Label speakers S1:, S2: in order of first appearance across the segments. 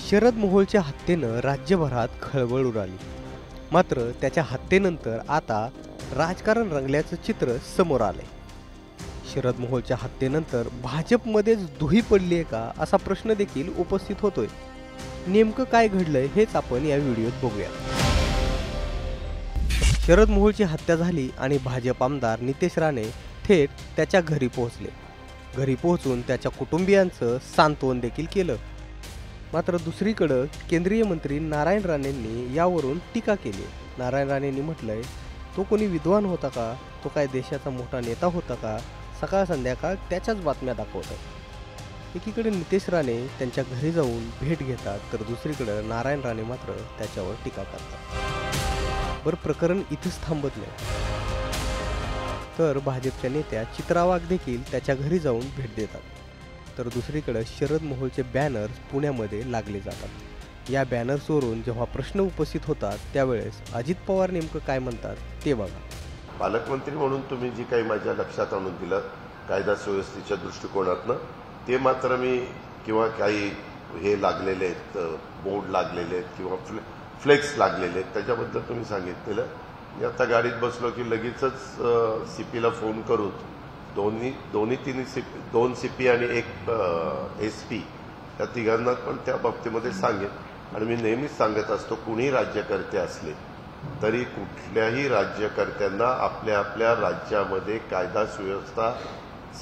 S1: शरद मोहोळच्या हत्येनं राज्यभरात खळबळ उडाली. मात्र त्याच्या हत्येनंतर आता राजकारण रंगल्याचं चित्र समोर आलंय. शरद मोहोळच्या हत्येनंतर भाजपमध्येच दुही पडली आहे का असा प्रश्न देखील उपस्थित होतोय. नेमकं काय घडलंय हेच आपण या व्हिडिओत बघूया. शरद मोहोळची हत्या झाली आणि भाजप आमदार नितेश राणे थेट त्याच्या घरी पोहोचले. घरी पोहोचून त्याच्या कुटुंबियांचं सांत्वन देखील केलं. मात्र दुसरीकडं केंद्रीय मंत्री नारायण राणेंनी यावरून टीका केली. नारायण राणेंनी म्हटलंय, तो कोणी विद्वान होता का? तो काय देशाचा मोठा नेता होता का? सकाळ संध्याकाळ त्याच्याच बातम्या दाखवतात. एकीकडे नितेश राणे त्यांच्या घरी जाऊन भेट घेतात, तर दुसरीकडे नारायण राणे मात्र त्याच्यावर टीका करतात. बरं, प्रकरण इथेच थांबत नाही, तर भाजपच्या नेत्या चित्रा वाघ देखील त्याच्या घरी जाऊन भेट देतात. तर दुसरीकडे शरद मोहोळचे बॅनर्स पुण्यामध्ये लागले जातात. या बॅनर्सवरून जेव्हा प्रश्न उपस्थित होतात त्यावेळेस अजित पवार नेमकं काय म्हणतात ते बघा.
S2: पालकमंत्री म्हणून तुम्ही जी काही माझ्या लक्षात आणून दिलं कायदा सुव्यवस्थेच्या दृष्टिकोनातनं, ते मात्र मी किंवा काही हे लागलेले आहेत, बोर्ड लागलेले आहेत किंवा फ्लेक्स लागलेले आहेत, त्याच्याबद्दल तुम्ही सांगितलेलं. मी आता गाडीत बसलो की लगेचच सीपीला फोन करून दोन सीपी आणि एक SP या तिघांना पण त्या बाबतीमध्ये सांगेन. आणि मी नेहमीच सांगत असतो, कुणी राज्यकर्ते असले तरी कुठल्याही राज्यकर्त्यांना आपल्या आपल्या राज्यामध्ये कायदा सुव्यवस्था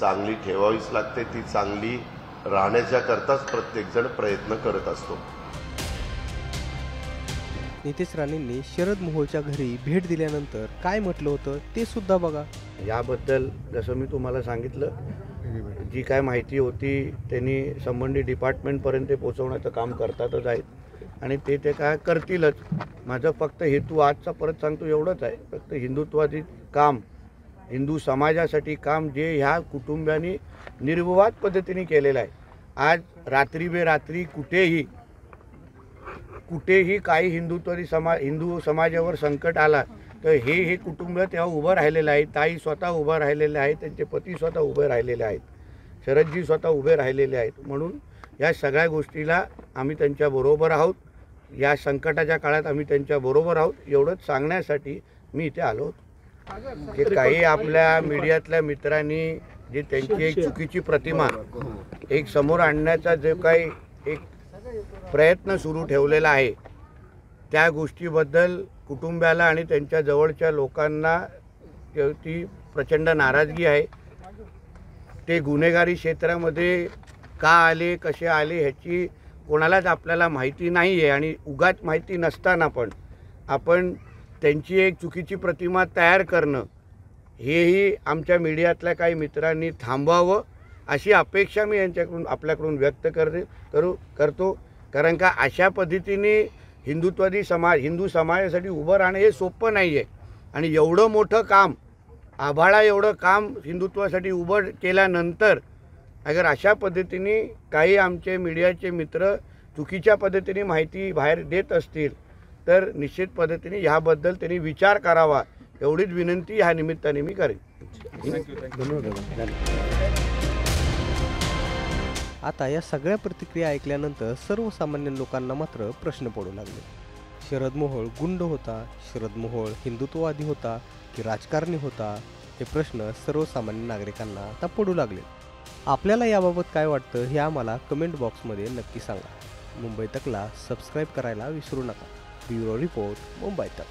S2: चांगली ठेवावीच लागते. ती चांगली राहण्याच्या करताच प्रत्येकजण प्रयत्न करत असतो.
S1: नितेश राणेंनी शरद मोहोळच्या घरी भेट दिल्यानंतर काय म्हटलं होतं ते सुद्धा बघा.
S3: याबद्दल जसं मी तुम्हाला सांगितलं, जी काय माहिती होती त्यांनी संबंधित डिपार्टमेंटपर्यंत पोहोचवण्याचं काम करतातच आहेत आणि ते काय करतीलच. माझं फक्त हेतू आजचा परत सांगतो एवढंच आहे, फक्त हिंदुत्वाची काम, हिंदू समाजासाठी काम जे ह्या कुटुंबियांनी निर्विवाद पद्धतीने केलेलं आहे. आज रात्री बेरात्री कुठेही काही हिंदू समाजावर संकट आला तर हे कुटुंब तेव्हा उभं राहिलेलं आहे. ताई स्वतः उभं राहिलेले आहेत, त्यांचे पती स्वतः उभे राहिलेले आहेत, शरदजी स्वतः उभे राहिलेले आहेत. म्हणून या सगळ्या गोष्टीला आम्ही त्यांच्याबरोबर आहोत. या संकटाच्या काळात आम्ही त्यांच्याबरोबर आहोत एवढंच सांगण्यासाठी मी इथे आलो होतो. जे काही आपल्या मीडियातल्या मित्रांनी जे त्यांची एक चुकीची प्रतिमा एक समोर आणण्याचा जो काही एक प्रयत्न सुरू ठेवलेला आहे, त्या गोष्टीबद्दल कुटुंबाला आणि त्यांच्या जवळच्या लोकांना ती प्रचंड नाराजगी आहे. ते गुन्हेगारी क्षेत्रामध्ये का आले, कसे आले ह्याची कोणालाच आपल्याला माहिती नाही आहे. आणि उगाच माहिती नसताना पण आपण त्यांची एक चुकीची प्रतिमा तयार करणं हेही आमच्या मीडियातल्या काही मित्रांनी थांबवावं अशी अपेक्षा मी यांच्याकडून आपल्याकडून व्यक्त करतो. कारण का अशा पद्धतीने हिंदू समाजासाठी उभं राहणं हे सोपं नाही आहे. आणि एवढं मोठं काम, आभाळा एवढं काम हिंदुत्वासाठी उभं केल्यानंतर अगर अशा पद्धतीने काही आमचे मीडियाचे मित्र चुकीच्या पद्धतीने माहिती बाहेर देत असतील तर निश्चित पद्धतीने ह्याबद्दल त्यांनी विचार करावा एवढीच विनंती ह्या निमित्ताने मी करेन.
S1: आता या सगळ्या प्रतिक्रिया ऐकल्यानंतर सर्वसामान्य लोकांना मात्र प्रश्न पडू लागले. शरद मोहोळ गुंड होता? शरद मोहोळ हिंदुत्ववादी होता की राजकारणी होता? हे प्रश्न सर्वसामान्य नागरिकांना आता पडू लागले. आपल्याला याबाबत काय वाटतं हे आम्हाला कमेंट बॉक्समध्ये नक्की सांगा. मुंबई तकला सबस्क्राईब करायला विसरू नका. ब्युरो रिपोर्ट, मुंबई तक.